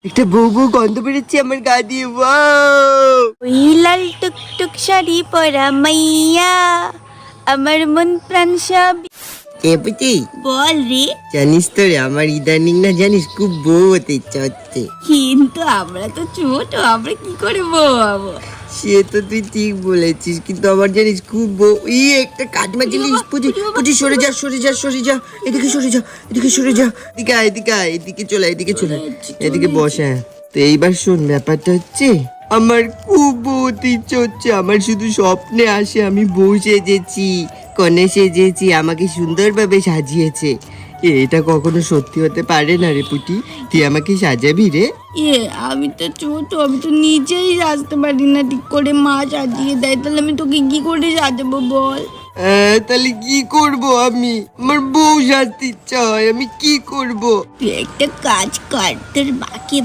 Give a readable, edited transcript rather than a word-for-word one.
একটা বউ বউ গন্ধ বেরোচ্ছে আমার গা দিয়ে। ওয়াও, ওই লাল টুকটুক শাড়ি পরা মাইয়া, আমার মন প্রাণ সব। এ বুঝি বল রে। জানিস তো রে, আমার ইদানিং না জানিস খুব বউ হতে ইচ্ছা হচ্ছে। কিন্তু আমরা তো ছোট, আমরা কি করে বউ হবো? সে তো তুই ঠিক বলেছিস, কিন্তু আমার জানিস খুব বউ। একটা কাজ মারছিলিস পুচি, পুচি সরে যা সরে যা সরে যা, এদিকে সরে যা এদিকে সরে যা, এদিকে আয় এদিকে আয়, এদিকে চলে আয়, এদিকে চলে আয়, এদিকে বস। হ্যাঁ, তো এইবার শোন, ব্যাপারটা হচ্ছে আমার খুব বউ হতে ইচ্ছে হচ্ছে। আমার শুধু স্বপ্নে আসে আমি বউ সেজেছি, কনে সেজেছি, আমাকে সুন্দরভাবে সাজিয়েছে। এটা কখনো সত্যি হতে পারে না রে পুটি, তুই আমাকে সাজাবি রে? আমি তো ছোট, আমি তো নিজেই সাজতে পারি না ঠিক করে, মা সাজিয়ে দেয়। তাহলে আমি তোকে কি করে সাজাবো বল? তাহলে কি করব আমি? আমার বউ সাজতে ইচ্ছা হয়, আমি কি করব? তুই একটা কাজ কর, তোর বাকি